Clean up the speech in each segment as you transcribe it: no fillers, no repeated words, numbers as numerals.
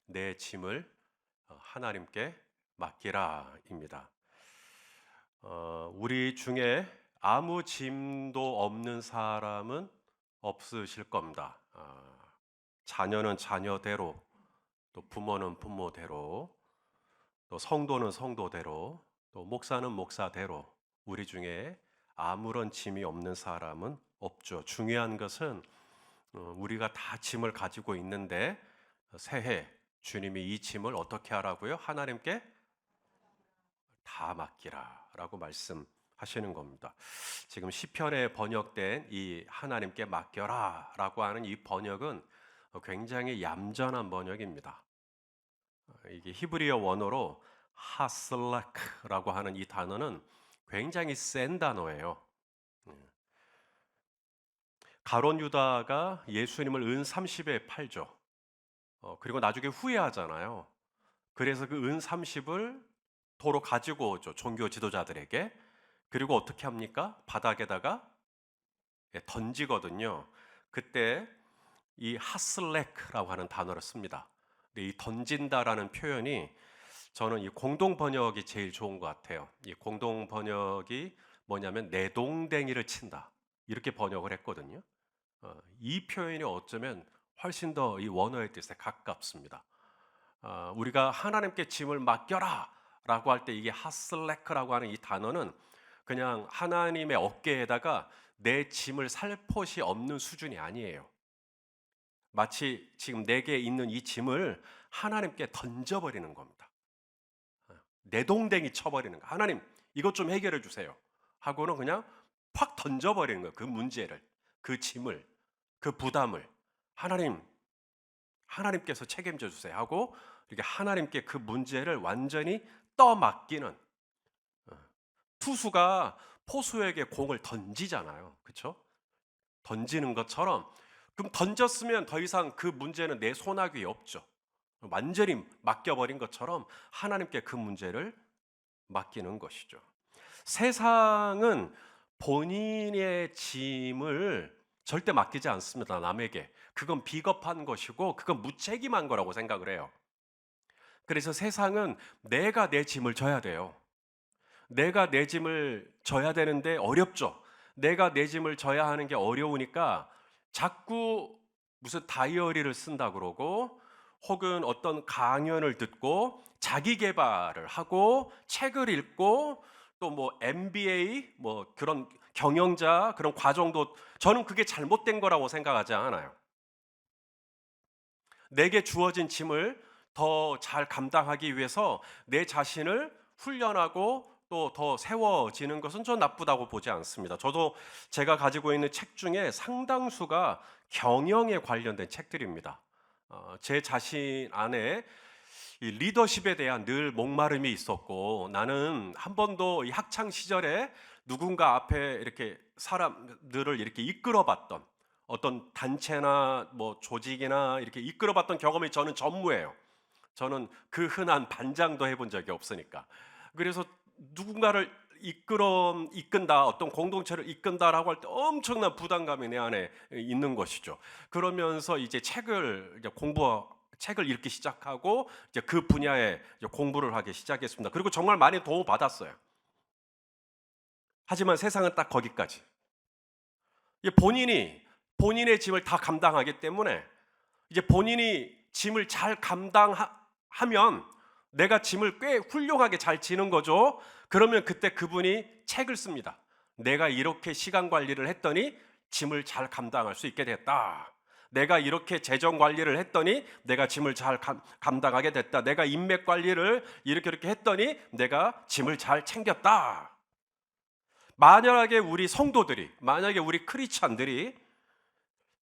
내 짐을 하나님께 맡기라입니다. 우리 중에 아무 짐도 없는 사람은 없으실 겁니다. 자녀는 자녀대로, 또 부모는 부모대로, 또 성도는 성도대로, 또 목사는 목사대로 우리 중에 아무런 짐이 없는 사람은 없죠. 중요한 것은 우리가 다 짐을 가지고 있는데 새해 주님이 이 짐을 어떻게 하라고요? 하나님께 다 맡기라라고 말씀하시는 겁니다. 지금 시편에 번역된 이 하나님께 맡겨라라고 하는 이 번역은 굉장히 얌전한 번역입니다. 이게 히브리어 원어로 하슬라크라고 하는 이 단어는 굉장히 센 단어예요. 가론 유다가 예수님을 은 30에 팔죠. 그리고 나중에 후회하잖아요. 그래서 그 은 30을 도로 가지고 오죠. 종교 지도자들에게. 그리고 어떻게 합니까? 바닥에다가 던지거든요. 그때 이 하슬렉라고 하는 단어를 씁니다. 근데 이 던진다라는 표현이 저는 이 공동 번역이 제일 좋은 것 같아요. 이 공동 번역이 뭐냐면 내동댕이를 친다. 이렇게 번역을 했거든요. 이 표현이 어쩌면 훨씬 더 이 원어의 뜻에 가깝습니다. 우리가 하나님께 짐을 맡겨라 라고 할 때 이게 하슬레크라고 하는 이 단어는 그냥 하나님의 어깨에다가 내 짐을 살포시 엎는 수준이 아니에요. 마치 지금 내게 있는 이 짐을 하나님께 던져버리는 겁니다. 내동댕이 쳐버리는 거. 하나님 이것 좀 해결해 주세요 하고는 그냥 팍 던져버리는 거예요. 그 문제를, 그 짐을, 그 부담을 하나님께서 책임져 주세요 하고 이렇게 하나님께 그 문제를 완전히 떠맡기는, 투수가 포수에게 공을 던지잖아요. 그렇죠? 던지는 것처럼 그럼 던졌으면 더 이상 그 문제는 내 손아귀에 없죠. 완전히 맡겨버린 것처럼 하나님께 그 문제를 맡기는 것이죠. 세상은 본인의 짐을 절대 맡기지 않습니다. 남에게. 그건 비겁한 것이고 그건 무책임한 거라고 생각을 해요. 그래서 세상은 내가 내 짐을 져야 돼요. 내가 내 짐을 져야 되는데 어렵죠. 내가 내 짐을 져야 하는 게 어려우니까 자꾸 무슨 다이어리를 쓴다 그러고 혹은 어떤 강연을 듣고 자기 개발을 하고 책을 읽고 또 뭐 MBA 뭐 그런 경영자 그런 과정도 저는 그게 잘못된 거라고 생각하지 않아요. 내게 주어진 짐을 더 잘 감당하기 위해서 내 자신을 훈련하고 또 더 세워지는 것은 저 나쁘다고 보지 않습니다. 저도 제가 가지고 있는 책 중에 상당수가 경영에 관련된 책들입니다. 제 자신 안에 이 리더십에 대한 늘 목마름이 있었고 나는 한 번도 이 학창 시절에 누군가 앞에 이렇게 사람들을 이렇게 이끌어봤던 어떤 단체나 뭐 조직이나 이렇게 이끌어봤던 경험이 저는 전무해요. 저는 그 흔한 반장도 해본 적이 없으니까. 그래서 누군가를 이끈다, 어떤 공동체를 이끈다라고 할 때 엄청난 부담감이 내 안에 있는 것이죠. 그러면서 이제 책을 읽기 시작하고 이제 그 분야에 이제 공부를 하기 시작했습니다. 그리고 정말 많이 도움 받았어요. 하지만 세상은 딱 거기까지. 이게 본인의 짐을 다 감당하기 때문에 이제 본인이 짐을 잘 감당하면 내가 짐을 꽤 훌륭하게 잘 지는 거죠. 그러면 그때 그분이 책을 씁니다. 내가 이렇게 시간 관리를 했더니 짐을 잘 감당할 수 있게 됐다. 내가 이렇게 재정 관리를 했더니 내가 짐을 잘 감당하게 됐다. 내가 인맥 관리를 이렇게 했더니 내가 짐을 잘 챙겼다. 만약에 우리 성도들이, 만약에 우리 크리스찬들이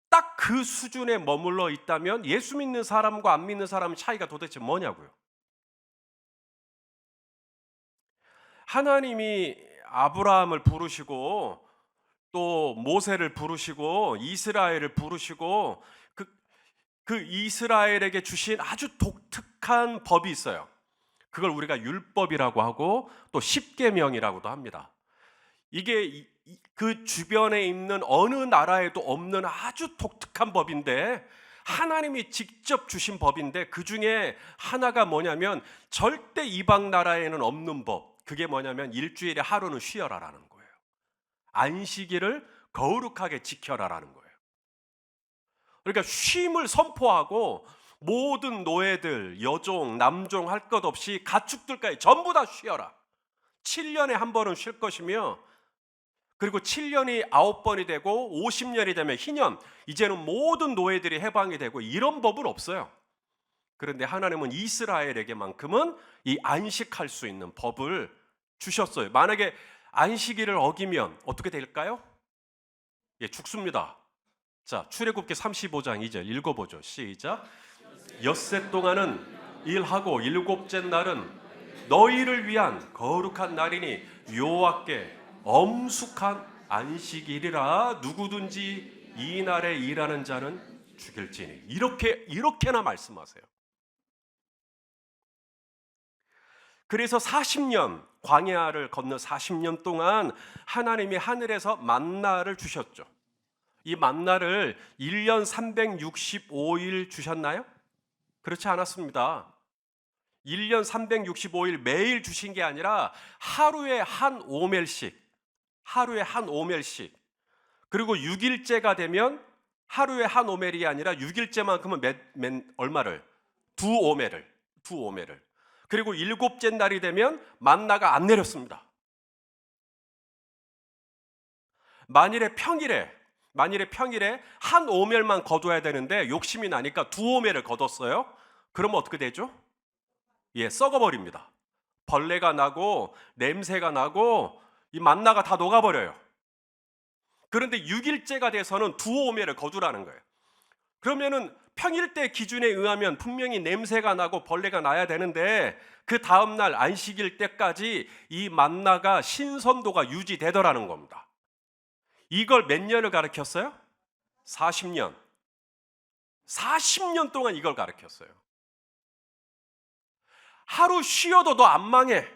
딱 그 수준에 머물러 있다면 예수 믿는 사람과 안 믿는 사람의 차이가 도대체 뭐냐고요. 하나님이 아브라함을 부르시고 또 모세를 부르시고 이스라엘을 부르시고 그 이스라엘에게 주신 아주 독특한 법이 있어요. 그걸 우리가 율법이라고 하고 또 십계명이라고도 합니다. 이게 그 주변에 있는 어느 나라에도 없는 아주 독특한 법인데 하나님이 직접 주신 법인데 그 중에 하나가 뭐냐면 절대 이방 나라에는 없는 법. 그게 뭐냐면 일주일에 하루는 쉬어라라는 거예요. 안식일을 거룩하게 지켜라라는 거예요. 그러니까 쉼을 선포하고 모든 노예들, 여종, 남종 할 것 없이 가축들까지 전부 다 쉬어라. 7년에 한 번은 쉴 것이며, 그리고 7년이 9번이 되고 50년이 되면 희년, 이제는 모든 노예들이 해방이 되고 이런 법은 없어요. 그런데 하나님은 이스라엘에게만큼은 이 안식할 수 있는 법을 주셨어요. 만약에 안식일을 어기면 어떻게 될까요? 예, 죽습니다. 자, 출애굽기 35장 2절 읽어보죠. 시작. 엿새 동안은 일하고 일곱째 날은 너희를 위한 거룩한 날이니 여호와께 엄숙한 안식일이라 누구든지 이 날에 일하는 자는 죽일지니. 이렇게나 말씀하세요. 그래서 40년, 광야를 건너 40년 동안 하나님이 하늘에서 만나를 주셨죠. 이 만나를 1년 365일 주셨나요? 그렇지 않았습니다. 1년 365일 매일 주신 게 아니라 하루에 한 오멜씩, 그리고 6일째가 되면 하루에 한 오멜이 아니라 6일째만큼은 얼마를? 두 오멜을. 그리고 7째 날이 되면 만나가 안 내렸습니다. 만일에 평일에 한 오멜만 거둬야 되는데 욕심이 나니까 두 오멜을 거뒀어요. 그러면 어떻게 되죠? 예, 썩어버립니다. 벌레가 나고 냄새가 나고 이 만나가 다 녹아버려요. 그런데 6일째가 돼서는 두 오멜을 거두라는 거예요. 그러면은 평일 때 기준에 의하면 분명히 냄새가 나고 벌레가 나야 되는데 그 다음날 안식일 때까지 이 만나가 신선도가 유지되더라는 겁니다. 이걸 몇 년을 가르쳤어요? 40년. 40년 동안 이걸 가르쳤어요. 하루 쉬어도 너 안 망해.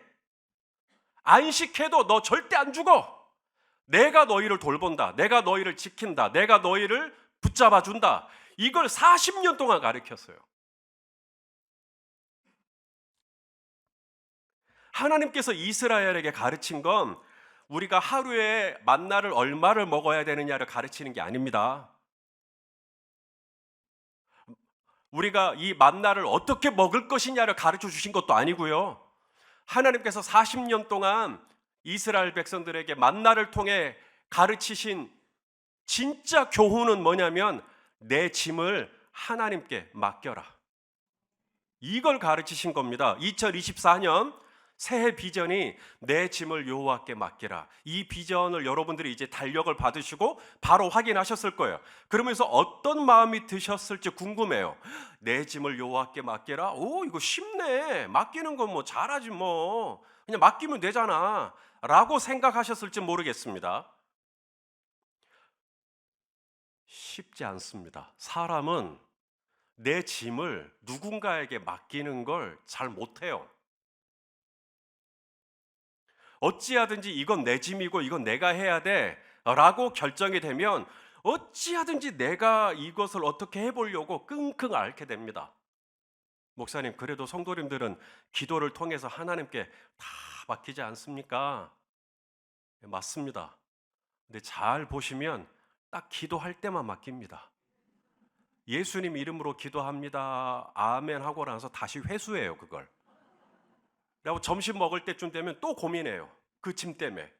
안식해도 너 절대 안 죽어. 내가 너희를 돌본다. 내가 너희를 지킨다. 내가 너희를 붙잡아 준다. 이걸 40년 동안 가르쳤어요. 하나님께서 이스라엘에게 가르친 건 우리가 하루에 만나를 얼마를 먹어야 되느냐를 가르치는 게 아닙니다. 우리가 이 만나를 어떻게 먹을 것이냐를 가르쳐 주신 것도 아니고요. 하나님께서 40년 동안 이스라엘 백성들에게 만나를 통해 가르치신 진짜 교훈은 뭐냐면 내 짐을 하나님께 맡겨라. 이걸 가르치신 겁니다. 2024년 새해 비전이 내 짐을 여호와께 맡기라. 이 비전을 여러분들이 이제 달력을 받으시고 바로 확인하셨을 거예요. 그러면서 어떤 마음이 드셨을지 궁금해요. 내 짐을 여호와께 맡기라. 오, 이거 쉽네. 맡기는 건 뭐 잘하지 뭐. 그냥 맡기면 되잖아. 라고 생각하셨을지 모르겠습니다. 쉽지 않습니다. 사람은 내 짐을 누군가에게 맡기는 걸 잘 못해요. 어찌하든지 이건 내 짐이고 이건 내가 해야 돼 라고 결정이 되면 어찌하든지 내가 이것을 어떻게 해보려고 끙끙 앓게 됩니다. 목사님, 그래도 성도님들은 기도를 통해서 하나님께 다 맡기지 않습니까? 네, 맞습니다. 근데 잘 보시면 딱 기도할 때만 맡깁니다. 예수님 이름으로 기도합니다. 아멘 하고 나서 다시 회수해요, 그걸. 그리고 점심 먹을 때쯤 되면 또 고민해요. 그 짐 때문에.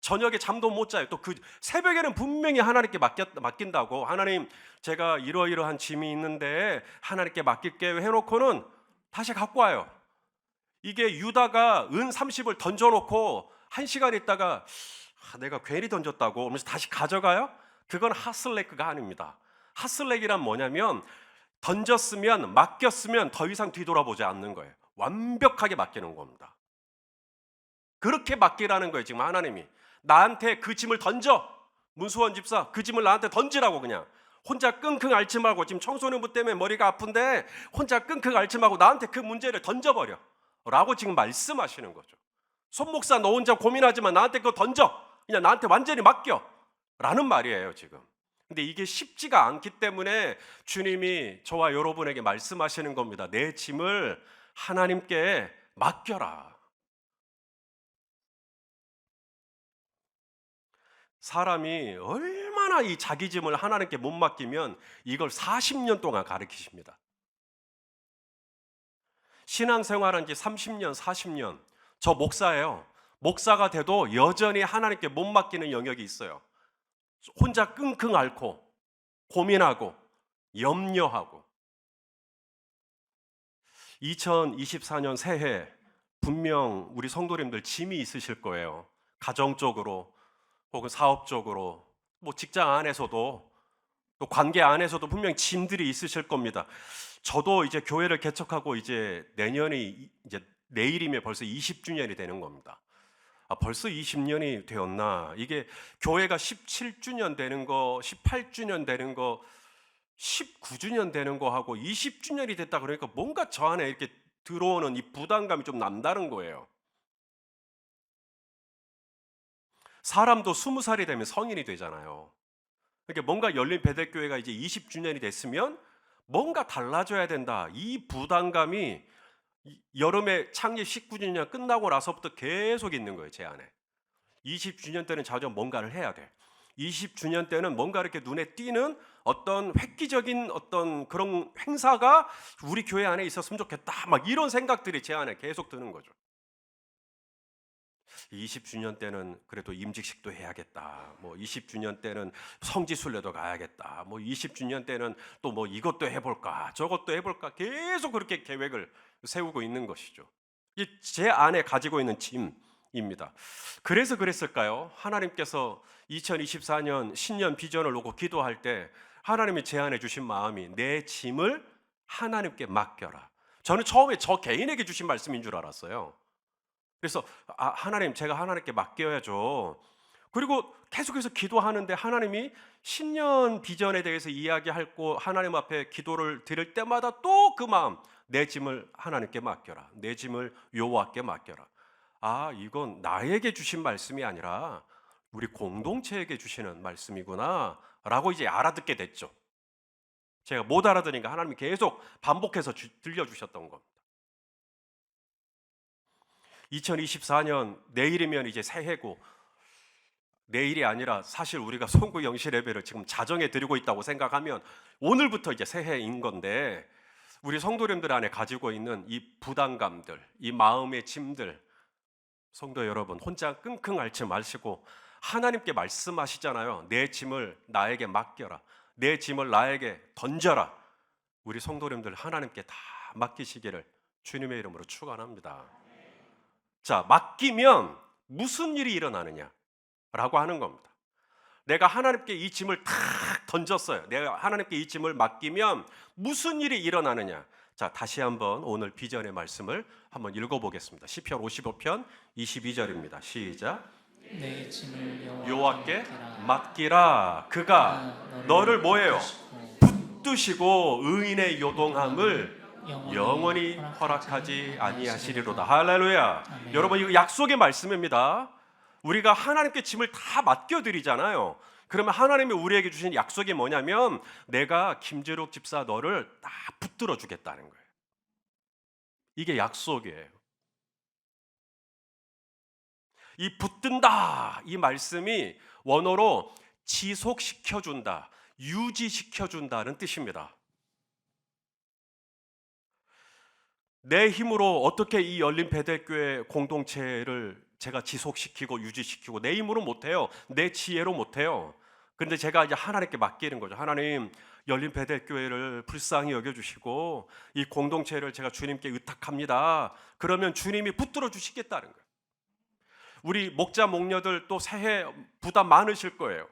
저녁에 잠도 못 자요. 또 그 새벽에는 분명히 하나님께 맡긴다고. 하나님, 제가 이러이러한 짐이 있는데 하나님께 맡길게요 해놓고는 다시 갖고 와요. 이게 유다가 은 30을 던져놓고 1시간 있다가 내가 괜히 던졌다고 하면서 다시 가져가요? 그건 하슬레크가 아닙니다. 하슬렉이란 뭐냐면 던졌으면 맡겼으면 더 이상 뒤돌아보지 않는 거예요. 완벽하게 맡기는 겁니다. 그렇게 맡기라는 거예요. 지금 하나님이 나한테 그 짐을 던져. 문수원 집사, 그 짐을 나한테 던지라고. 그냥 혼자 끙끙 앓지 말고, 지금 청소년부 때문에 머리가 아픈데 혼자 끙끙 앓지 말고 나한테 그 문제를 던져버려 라고 지금 말씀하시는 거죠. 손 목사, 너 혼자 고민하지만 나한테 그거 던져. 그냥 나한테 완전히 맡겨 라는 말이에요 지금. 근데 이게 쉽지가 않기 때문에 주님이 저와 여러분에게 말씀하시는 겁니다. 내 짐을 하나님께 맡겨라. 사람이 얼마나 이 자기 짐을 하나님께 못 맡기면 이걸 40년 동안 가르치십니다. 신앙생활한 지 30년, 40년. 저 목사예요. 목사가 돼도 여전히 하나님께 못 맡기는 영역이 있어요. 혼자 끙끙 앓고 고민하고 염려하고. 2024년 새해 분명 우리 성도님들 짐이 있으실 거예요. 가정적으로 혹은 사업적으로, 뭐 직장 안에서도 또 관계 안에서도 분명히 짐들이 있으실 겁니다. 저도 이제 교회를 개척하고 이제 내년이 이제 내일이면 벌써 20주년이 되는 겁니다. 벌써 20년이 되었나? 이게 교회가 17주년 되는 거, 18주년 되는 거, 19주년 되는 거 하고 20주년이 됐다 그러니까 뭔가 저 안에 이렇게 들어오는 이 부담감이 좀 남다른 거예요. 사람도 20살이 되면 성인이 되잖아요. 그러니까 뭔가 열린 베델교회가 이제 20주년이 됐으면 뭔가 달라져야 된다. 이 부담감이 여름에 창립 19주년 끝나고 나서부터 계속 있는 거예요, 제 안에. 20주년 때는 자주 뭔가를 해야 돼. 20주년 때는 뭔가 이렇게 눈에 띄는 어떤 획기적인 어떤 그런 행사가 우리 교회 안에 있었으면 좋겠다. 막 이런 생각들이 제 안에 계속 드는 거죠. 20주년 때는 그래도 임직식도 해야겠다. 뭐 20주년 때는 성지순례도 가야겠다. 뭐 20주년 때는 또 뭐 이것도 해볼까, 저것도 해볼까. 계속 그렇게 계획을 세우고 있는 것이죠. 이 제 안에 가지고 있는 짐입니다. 그래서 그랬을까요? 하나님께서 2024년 신년 비전을 놓고 기도할 때 하나님이 제안해 주신 마음이 내 짐을 하나님께 맡겨라. 저는 처음에 저 개인에게 주신 말씀인 줄 알았어요. 그래서 하나님, 제가 하나님께 맡겨야죠. 그리고 계속해서 기도하는데 하나님이 신년 비전에 대해서 이야기하고 하나님 앞에 기도를 드릴 때마다 또 그 마음, 내 짐을 하나님께 맡겨라. 내 짐을 여호와께 맡겨라. 이건 나에게 주신 말씀이 아니라 우리 공동체에게 주시는 말씀이구나 라고 이제 알아듣게 됐죠. 제가 못 알아들으니까 하나님이 계속 반복해서 들려주셨던 겁니다. 2024년 내일이면 이제 새해고, 내일이 아니라 사실 우리가 송구 영실 예배를 지금 자정에 드리고 있다고 생각하면 오늘부터 이제 새해인 건데, 우리 성도님들 안에 가지고 있는 이 부담감들, 이 마음의 짐들, 성도 여러분 혼자 끙끙 앓지 마시고 하나님께 말씀하시잖아요. 내 짐을 나에게 맡겨라. 내 짐을 나에게 던져라. 우리 성도님들 하나님께 다 맡기시기를 주님의 이름으로 축원합니다. 자, 맡기면 무슨 일이 일어나느냐 라고 하는 겁니다. 내가 하나님께 이 짐을 탁 던졌어요. 내가 하나님께 이 짐을 맡기면 무슨 일이 일어나느냐. 자, 다시 한번 오늘 비전의 말씀을 한번 읽어보겠습니다. 시편 55편 22절입니다. 시작. 내 짐을 여호와께 맡기라. 그가 너를 뭐예요? 붙드시고 의인의 요동함을 영원히 허락하지 아니하시리로다. 할렐루야. 아멘. 여러분, 이거 약속의 말씀입니다. 우리가 하나님께 짐을 다 맡겨드리잖아요. 그러면 하나님이 우리에게 주신 약속이 뭐냐면 내가 김재록 집사 너를 다 붙들어 주겠다는 거예요. 이게 약속이에요. 이 붙든다, 이 말씀이 원어로 지속시켜준다, 유지시켜준다는 뜻입니다. 내 힘으로 어떻게 이 열린 베델교회 공동체를 제가 지속시키고 유지시키고 내 힘으로 못해요. 내 지혜로 못해요. 그런데 제가 이제 하나님께 맡기는 거죠. 하나님, 열린 베델교회를 불쌍히 여겨주시고 이 공동체를 제가 주님께 의탁합니다. 그러면 주님이 붙들어 주시겠다는 거예요. 우리 목자 목녀들 또 새해 부담 많으실 거예요.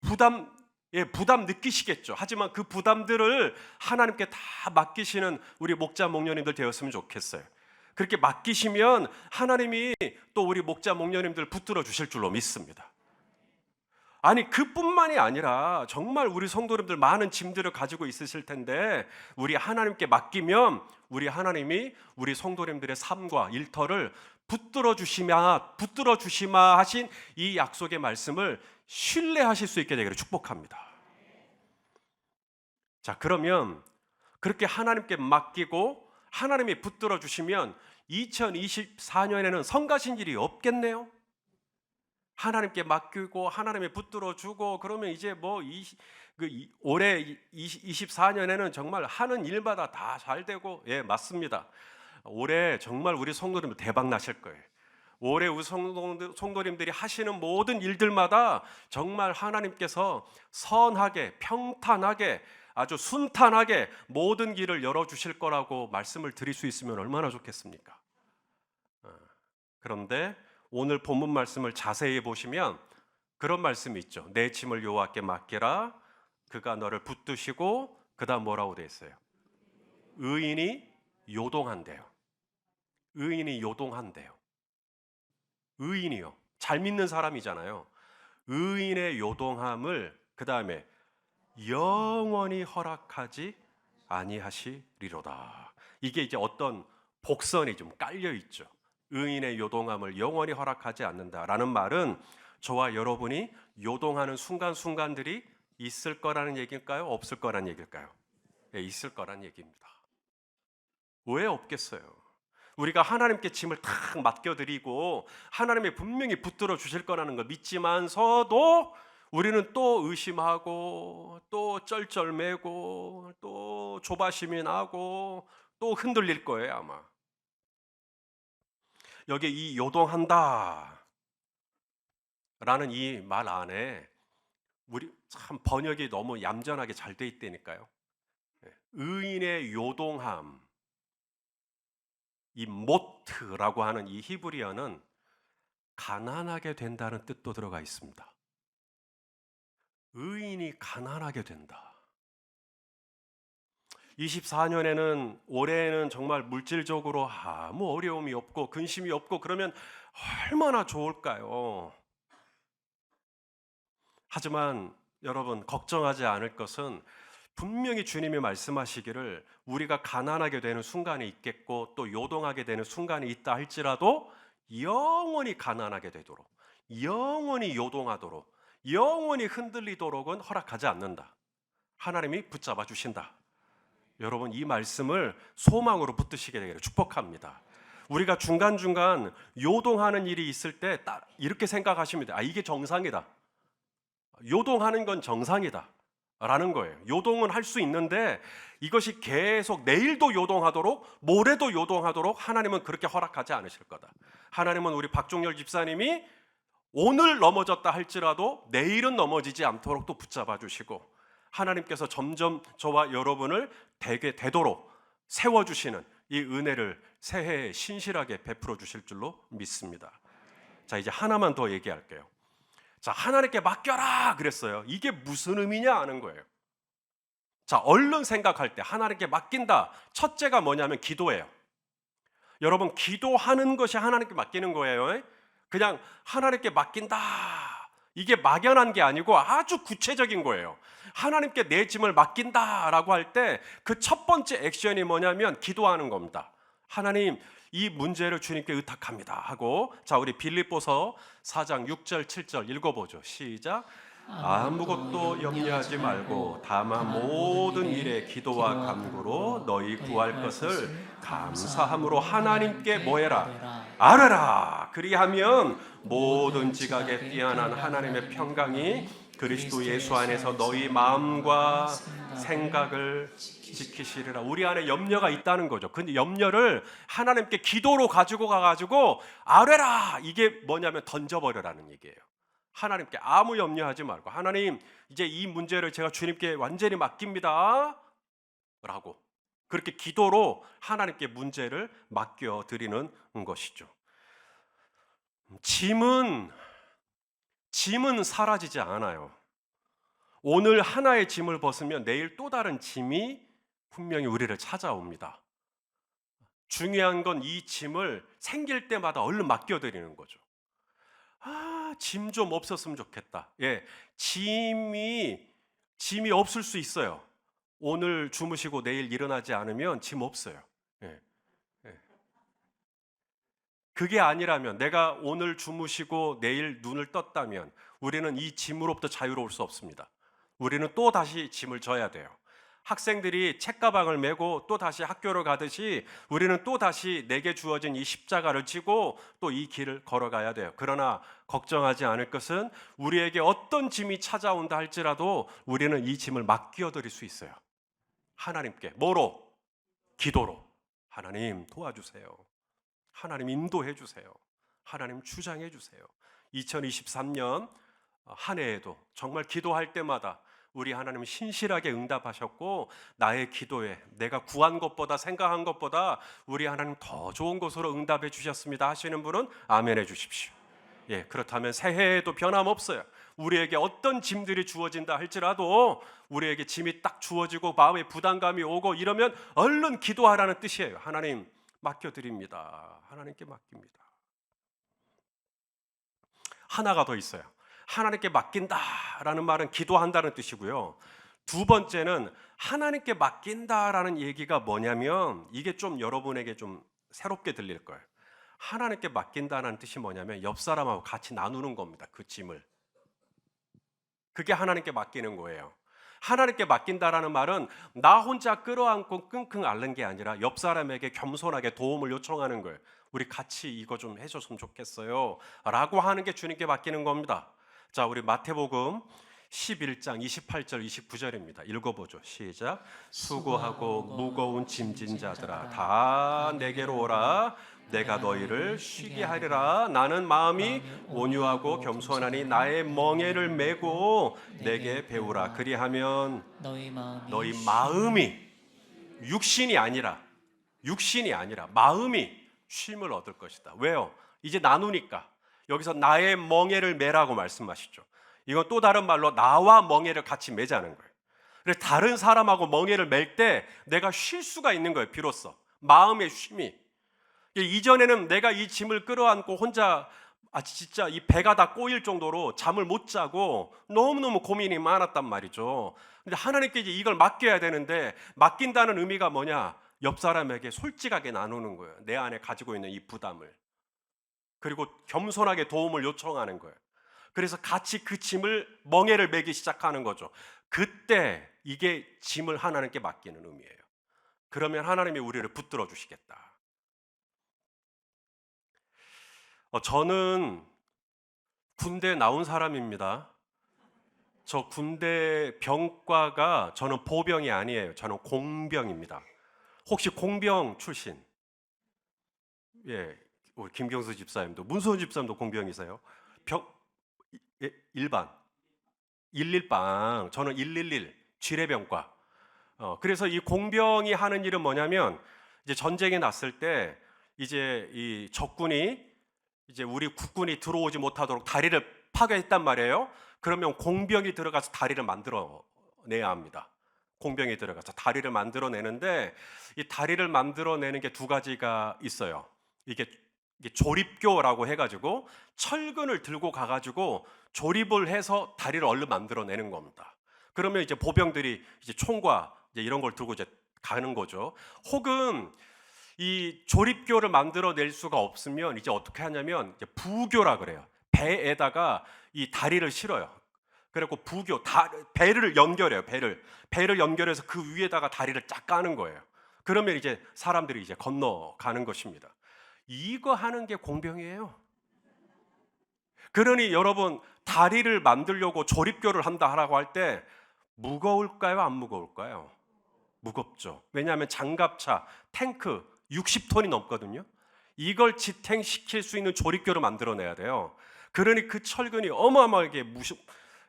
부담 느끼시겠죠. 하지만 그 부담들을 하나님께 다 맡기시는 우리 목자 목녀님들 되었으면 좋겠어요. 그렇게 맡기시면 하나님이 또 우리 목자 목녀님들 붙들어 주실 줄로 믿습니다. 아니, 그뿐만이 아니라 정말 우리 성도님들 많은 짐들을 가지고 있으실 텐데 우리 하나님께 맡기면 우리 하나님이 우리 성도님들의 삶과 일터를 붙들어 주시마 하신 이 약속의 말씀을 신뢰하실 수 있게 되기를 축복합니다. 자, 그러면 그렇게 하나님께 맡기고 하나님이 붙들어 주시면 2024년에는 성가신 일이 없겠네요. 하나님께 맡기고 하나님이 붙들어 주고 그러면 이제 뭐 올해 24년에는 정말 하는 일마다 다 잘 되고, 예, 맞습니다. 올해 정말 우리 성도님들 대박 나실 거예요. 올해 우리 성도님들이 하시는 모든 일들마다 정말 하나님께서 선하게, 평탄하게, 아주 순탄하게 모든 길을 열어주실 거라고 말씀을 드릴 수 있으면 얼마나 좋겠습니까? 그런데 오늘 본문 말씀을 자세히 보시면 그런 말씀이 있죠. 내 짐을 여호와께 맡기라. 그가 너를 붙드시고, 그 다음 뭐라고 되어 있어요? 의인이 요동한대요. 의인이 요동한대요. 의인이요. 잘 믿는 사람이잖아요. 의인의 요동함을 그 다음에 영원히 허락하지 아니하시리로다. 이게 이제 어떤 복선이 좀 깔려 있죠. 의인의 요동함을 영원히 허락하지 않는다라는 말은 저와 여러분이 요동하는 순간순간들이 있을 거라는 얘기일까요? 없을 거라는 얘기일까요? 네, 있을 거라는 얘기입니다. 왜 없겠어요? 우리가 하나님께 짐을 탁 맡겨드리고 하나님이 분명히 붙들어 주실 거라는 걸 믿지만서도 우리는 또 의심하고 또 쩔쩔매고 또 조바심이 나고 또 흔들릴 거예요, 아마. 여기 이 요동한다 라는 이 말 안에 우리 참 번역이 너무 얌전하게 잘 돼 있다니까요. 의인의 요동함, 이 모트라고 하는 이 히브리어는 가난하게 된다는 뜻도 들어가 있습니다. 의인이 가난하게 된다. 24년에는 올해에는 정말 물질적으로 아무 어려움이 없고 근심이 없고 그러면 얼마나 좋을까요? 하지만 여러분 걱정하지 않을 것은 분명히 주님이 말씀하시기를 우리가 가난하게 되는 순간이 있겠고 또 요동하게 되는 순간이 있다 할지라도 영원히 가난하게 되도록, 영원히 요동하도록, 영원히 흔들리도록은 허락하지 않는다. 하나님이 붙잡아 주신다. 여러분 이 말씀을 소망으로 붙드시게 되기를 축복합니다. 우리가 중간중간 요동하는 일이 있을 때 딱 이렇게 생각하시면 돼요. 아, 이게 정상이다. 요동하는 건 정상이다 라는 거예요. 요동은 할 수 있는데 이것이 계속 내일도 요동하도록 모레도 요동하도록 하나님은 그렇게 허락하지 않으실 거다. 하나님은 우리 박종열 집사님이 오늘 넘어졌다 할지라도 내일은 넘어지지 않도록 또 붙잡아 주시고 하나님께서 점점 저와 여러분을 되도록 세워주시는 이 은혜를 새해에 신실하게 베풀어 주실 줄로 믿습니다. 자, 이제 하나만 더 얘기할게요. 자, 하나님께 맡겨라 그랬어요. 이게 무슨 의미냐 하는 거예요. 자, 얼른 생각할 때 하나님께 맡긴다. 첫째가 뭐냐면 기도예요. 여러분 기도하는 것이 하나님께 맡기는 거예요. 그냥 하나님께 맡긴다. 이게 막연한 게 아니고 아주 구체적인 거예요. 하나님께 내 짐을 맡긴다라고 할 때 그 첫 번째 액션이 뭐냐면 기도하는 겁니다. 하나님 이 문제를 주님께 의탁합니다 하고, 자 우리 빌립보서 4장 6절 7절 읽어보죠. 시작. 아무것도 염려하지 말고 다만 모든 일에 기도와 간구로 너희 구할 것을 감사함으로 하나님께 뭐해라? 아뢰라. 그리하면 모든 지각에 뛰어난 하나님의 평강이 그리스도 예수 안에서 너희 마음과 생각을 지키시리라. 우리 안에 염려가 있다는 거죠. 그 염려를 하나님께 기도로 가지고 가가지고 아뢰라. 이게 뭐냐면 던져버려라는 얘기예요. 하나님께 아무 염려하지 말고 하나님 이제 이 문제를 제가 주님께 완전히 맡깁니다 라고 그렇게 기도로 하나님께 문제를 맡겨드리는 것이죠. 짐은 사라지지 않아요. 오늘 하나의 짐을 벗으면 내일 또 다른 짐이 분명히 우리를 찾아옵니다. 중요한 건 이 짐을 생길 때마다 얼른 맡겨드리는 거죠. 아, 짐 좀 없었으면 좋겠다. 예, 짐이 없을 수 있어요. 오늘 주무시고 내일 일어나지 않으면 짐 없어요. 예, 예. 그게 아니라면, 내가 오늘 주무시고 내일 눈을 떴다면 우리는 이 짐으로부터 자유로울 수 없습니다. 우리는 또 다시 짐을 져야 돼요. 학생들이 책가방을 메고 또 다시 학교를 가듯이 우리는 또 다시 내게 주어진 이 십자가를 지고 또 이 길을 걸어가야 돼요. 그러나 걱정하지 않을 것은, 우리에게 어떤 짐이 찾아온다 할지라도 우리는 이 짐을 맡겨드릴 수 있어요. 하나님께. 뭐로? 기도로. 하나님 도와주세요. 하나님 인도해 주세요. 하나님 주장해 주세요. 2023년 한 해에도 정말 기도할 때마다 우리 하나님 신실하게 응답하셨고, 나의 기도에 내가 구한 것보다, 생각한 것보다 우리 하나님 더 좋은 것으로 응답해 주셨습니다 하시는 분은 아멘 해 주십시오. 예, 그렇다면 새해에도 변함없어요. 우리에게 어떤 짐들이 주어진다 할지라도, 우리에게 짐이 딱 주어지고 마음에 부담감이 오고 이러면 얼른 기도하라는 뜻이에요. 하나님 맡겨드립니다. 하나님께 맡깁니다. 하나가 더 있어요. 하나님께 맡긴다라는 말은 기도한다는 뜻이고요. 두 번째는 하나님께 맡긴다라는 얘기가 뭐냐면, 이게 좀 여러분에게 좀 새롭게 들릴 거예요. 하나님께 맡긴다는 뜻이 뭐냐면 옆 사람하고 같이 나누는 겁니다. 그 짐을. 그게 하나님께 맡기는 거예요. 하나님께 맡긴다라는 말은 나 혼자 끌어안고 끙끙 앓는 게 아니라 옆 사람에게 겸손하게 도움을 요청하는 거예요. 우리 같이 이거 좀 해줬으면 좋겠어요 라고 하는 게 주님께 맡기는 겁니다. 자, 우리 마태복음 11장 28절 29절입니다. 읽어보죠. 시작. 수고하고 무거운 짐진 자들아 다 내게로 오라. 내가 너희를 쉬게 하리라. 나는 마음이 온유하고 겸손하니 나의 멍에를 메고 내게 배우라. 그리하면 너희 마음이, 육신이 아니라 마음이 쉼을 얻을 것이다. 왜요? 이제 나누니까. 여기서 나의 멍에를 메라고 말씀하시죠. 이건 또 다른 말로 나와 멍에를 같이 매자는 거예요. 그래서 다른 사람하고 멍에를 맬 때 내가 쉴 수가 있는 거예요. 비로소 마음의 쉼이. 이전에는 내가 이 짐을 끌어안고 혼자 진짜 이 배가 다 꼬일 정도로 잠을 못 자고 너무너무 고민이 많았단 말이죠. 근데 하나님께 이제 이걸 맡겨야 되는데, 맡긴다는 의미가 뭐냐? 옆 사람에게 솔직하게 나누는 거예요. 내 안에 가지고 있는 이 부담을. 그리고 겸손하게 도움을 요청하는 거예요. 그래서 같이 그 짐을, 멍에를 메기 시작하는 거죠. 그때 이게 짐을 하나님께 맡기는 의미예요. 그러면 하나님이 우리를 붙들어 주시겠다. 저는 군대 나온 사람입니다. 저 군대 병과가, 저는 보병이 아니에요. 저는 공병입니다. 혹시 공병 출신? 예, 우리 김경수 집사님도, 문소원 집사님도 공병이세요? 예, 일반 111방, 저는 111 지뢰병과. 그래서 이 공병이 하는 일은 뭐냐면, 이제 전쟁이 났을 때 이제 이 적군이, 이제 우리 국군이 들어오지 못하도록 다리를 파괴했단 말이에요. 그러면 공병이 들어가서 다리를 만들어 내야 합니다. 공병이 들어가서 다리를 만들어 내는데, 이 다리를 만들어 내는 게 두 가지가 있어요. 이게 조립교라고 해가지고 철근을 들고 가가지고 조립을 해서 다리를 얼른 만들어 내는 겁니다. 그러면 이제 보병들이 이제 총과 이제 이런 걸 들고 이제 가는 거죠. 혹은 이 조립교를 만들어 낼 수가 없으면 이제 어떻게 하냐면, 이제 부교라 그래요. 배에다가 이 다리를 실어요. 그리고 부교, 배를 연결해요. 배를 연결해서 그 위에다가 다리를 쫙 까는 거예요. 그러면 이제 사람들이 이제 건너가는 것입니다. 이거 하는 게 공병이에요. 그러니 여러분, 다리를 만들려고 조립교를 한다 하라고 할 때 무거울까요? 안 무거울까요? 무겁죠. 왜냐하면 장갑차, 탱크 60톤이 넘거든요. 이걸 지탱시킬 수 있는 조립교를 만들어내야 돼요. 그러니 그 철근이 어마어마하게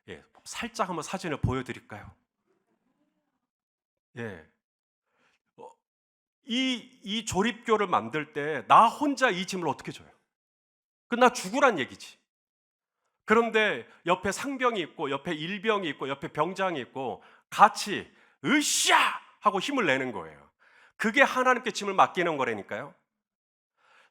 예, 살짝 한번 사진을 보여드릴까요? 예, 이 조립교를 만들 때 나 혼자 이 짐을 어떻게 져요? 나 죽으란 얘기지. 그런데 옆에 상병이 있고, 옆에 일병이 있고, 옆에 병장이 있고, 같이 으쌰 하고 힘을 내는 거예요. 그게 하나님께 짐을 맡기는 거라니까요.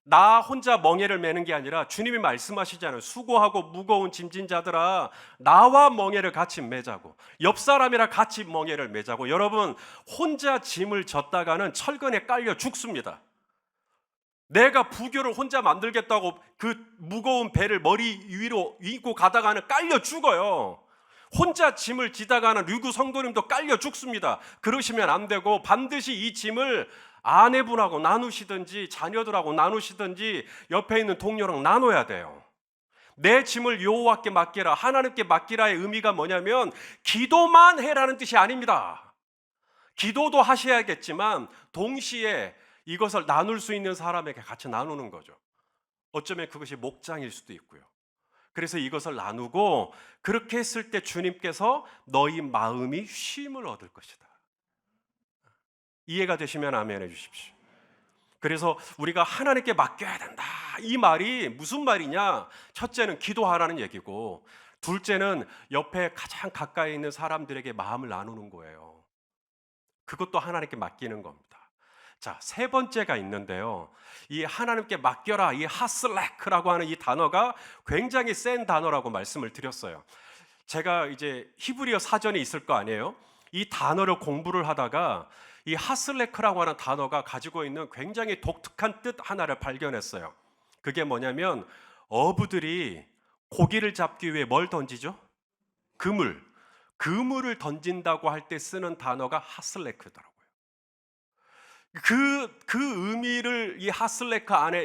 나 혼자 멍에를 메는 게 아니라 주님이 말씀하시잖아요. 수고하고 무거운 짐진 자들아 나와 멍에를 같이 매자고, 옆 사람이랑 같이 멍에를 매자고. 여러분, 혼자 짐을 졌다가는 철근에 깔려 죽습니다. 내가 부교를 혼자 만들겠다고 그 무거운 배를 머리 위로 이고 가다가는 깔려 죽어요. 혼자 짐을 지다가는 류구 성도님도 깔려 죽습니다. 그러시면 안 되고 반드시 이 짐을 아내분하고 나누시든지 자녀들하고 나누시든지 옆에 있는 동료랑 나눠야 돼요. 내 짐을 여호와께 맡기라, 하나님께 맡기라의 의미가 뭐냐면 기도만 해라는 뜻이 아닙니다. 기도도 하셔야겠지만 동시에 이것을 나눌 수 있는 사람에게 같이 나누는 거죠. 어쩌면 그것이 목장일 수도 있고요. 그래서 이것을 나누고 그렇게 했을 때 주님께서 너희 마음이 쉼을 얻을 것이다. 이해가 되시면 아멘 해주십시오. 그래서 우리가 하나님께 맡겨야 된다. 이 말이 무슨 말이냐? 첫째는 기도하라는 얘기고, 둘째는 옆에 가장 가까이 있는 사람들에게 마음을 나누는 거예요. 그것도 하나님께 맡기는 겁니다. 자, 세 번째가 있는데요. 이 하나님께 맡겨라, 이 하슬레크라고 하는 이 단어가 굉장히 센 단어라고 말씀을 드렸어요. 제가 이제 히브리어 사전이 있을 거 아니에요? 이 단어를 공부를 하다가 이 하슬레크라고 하는 단어가 가지고 있는 굉장히 독특한 뜻 하나를 발견했어요. 그게 뭐냐면 어부들이 고기를 잡기 위해 뭘 던지죠? 그물을 던진다고 할 때 쓰는 단어가 하슬레크더라고요. 그 의미를 이 하슬레크 안에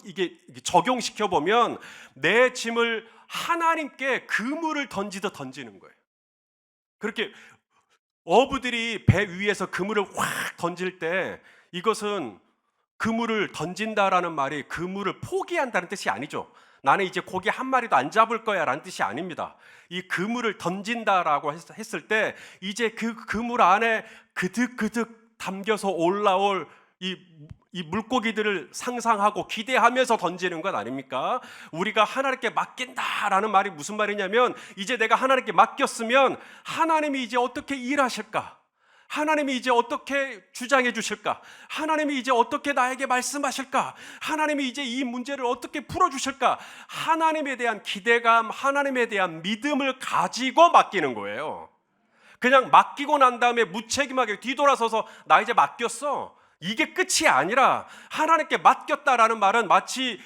이게 적용시켜 보면 내 짐을 하나님께 그물을 던지듯 던지는 거예요. 그렇게 어부들이 배 위에서 그물을 확 던질 때 이것은 그물을 던진다라는 말이 그물을 포기한다는 뜻이 아니죠. 나는 이제 고기 한 마리도 안 잡을 거야 라는 뜻이 아닙니다. 이 그물을 던진다라고 했을 때 이제 그 그물 안에 그득그득 담겨서 올라올 이 물고기들을 상상하고 기대하면서 던지는 것 아닙니까? 우리가 하나님께 맡긴다라는 말이 무슨 말이냐면 이제 내가 하나님께 맡겼으면 하나님이 이제 어떻게 일하실까? 하나님이 이제 어떻게 주장해 주실까? 하나님이 이제 어떻게 나에게 말씀하실까? 하나님이 이제 이 문제를 어떻게 풀어주실까? 하나님에 대한 기대감, 하나님에 대한 믿음을 가지고 맡기는 거예요. 그냥 맡기고 난 다음에 무책임하게 뒤돌아서서 나 이제 맡겼어, 이게 끝이 아니라 하나님께 맡겼다라는 말은 마치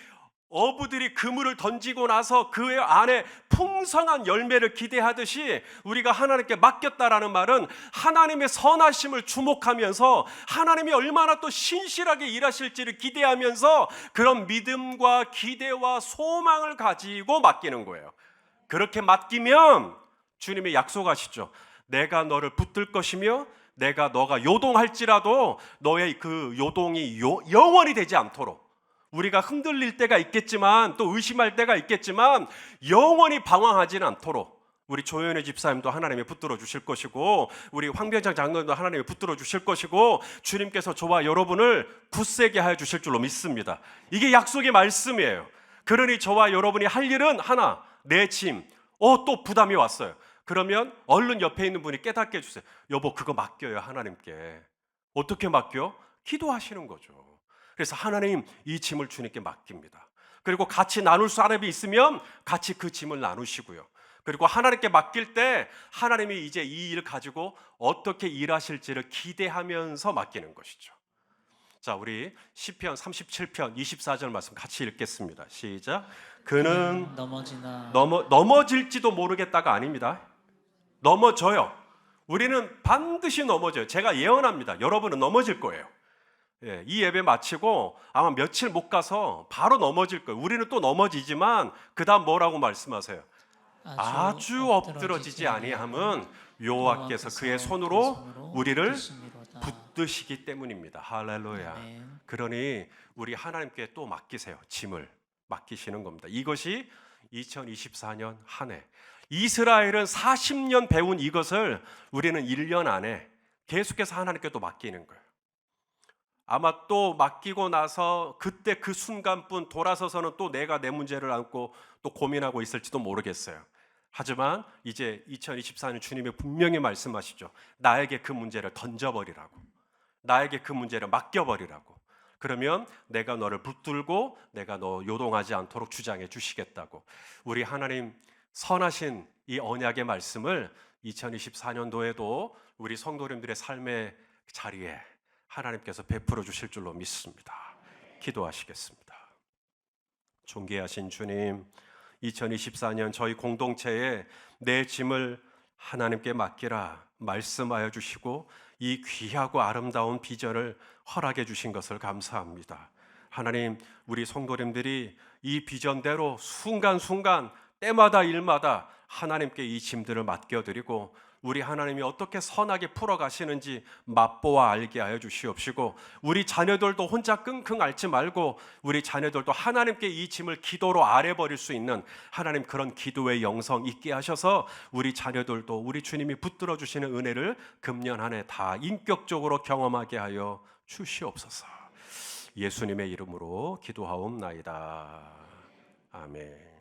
어부들이 그물을 던지고 나서 그 안에 풍성한 열매를 기대하듯이 우리가 하나님께 맡겼다라는 말은 하나님의 선하심을 주목하면서 하나님이 얼마나 또 신실하게 일하실지를 기대하면서 그런 믿음과 기대와 소망을 가지고 맡기는 거예요. 그렇게 맡기면 주님이 약속하시죠. 내가 너를 붙들 것이며 너가 요동할지라도 너의 그 요동이 영원히 되지 않도록, 우리가 흔들릴 때가 있겠지만 또 의심할 때가 있겠지만 영원히 방황하지는 않도록 우리 조현혜 집사님도 하나님이 붙들어 주실 것이고 우리 황병장 장로님도 하나님이 붙들어 주실 것이고 주님께서 저와 여러분을 굳세게 하여 주실 줄로 믿습니다. 이게 약속의 말씀이에요. 그러니 저와 여러분이 할 일은 하나, 내 짐, 또 부담이 왔어요. 그러면 얼른 옆에 있는 분이 깨닫게 해주세요. 여보, 그거 맡겨요, 하나님께. 어떻게 맡겨? 기도하시는 거죠. 그래서 하나님, 이 짐을 주님께 맡깁니다. 그리고 같이 나눌 사람이 있으면 같이 그 짐을 나누시고요. 그리고 하나님께 맡길 때 하나님이 이제 이 일을 가지고 어떻게 일하실지를 기대하면서 맡기는 것이죠. 자, 우리 시편 37편 24절 말씀 같이 읽겠습니다. 시작. 그는 넘어질지도 모르겠다가 아닙니다. 넘어져요. 우리는 반드시 넘어져요. 제가 예언합니다. 여러분은 넘어질 거예요. 이 예배 마치고 아마 며칠 못 가서 바로 넘어질 거예요. 우리는 또 넘어지지만 그 다음 뭐라고 말씀하세요? 아주 엎드러지지 아니함은 여호와께서 그의 손으로 우리를 붙드시기 때문입니다. 할렐루야. 그러니 우리 하나님께 또 맡기세요. 짐을 맡기시는 겁니다. 이것이 2024년 한 해, 이스라엘은 40년 배운 이것을 우리는 1년 안에 계속해서 하나님께 또 맡기는 거예요. 아마 또 맡기고 나서 그때 그 순간뿐 돌아서서는 또 내가 내 문제를 안고 또 고민하고 있을지도 모르겠어요. 하지만 이제 2024년 주님이 분명히 말씀하시죠. 나에게 그 문제를 던져버리라고, 나에게 그 문제를 맡겨버리라고. 그러면 내가 너를 붙들고 내가 너 요동하지 않도록 주장해 주시겠다고. 우리 하나님 선하신 이 언약의 말씀을 2024년도에도 우리 성도님들의 삶의 자리에 하나님께서 베풀어 주실 줄로 믿습니다. 기도하시겠습니다. 존귀하신 주님, 2024년 저희 공동체에 내 짐을 하나님께 맡기라 말씀하여 주시고 이 귀하고 아름다운 비전을 허락해 주신 것을 감사합니다. 하나님, 우리 성도님들이 이 비전대로 순간순간 때마다 일마다 하나님께 이 짐들을 맡겨드리고 우리 하나님이 어떻게 선하게 풀어가시는지 맛보아 알게 하여 주시옵시고 우리 자녀들도 혼자 끙끙 앓지 말고 우리 자녀들도 하나님께 이 짐을 기도로 아뢰버릴 수 있는 하나님 그런 기도의 영성 있게 하셔서 우리 자녀들도 우리 주님이 붙들어 주시는 은혜를 금년 한 해 다 인격적으로 경험하게 하여 주시옵소서. 예수님의 이름으로 기도하옵나이다. 아멘.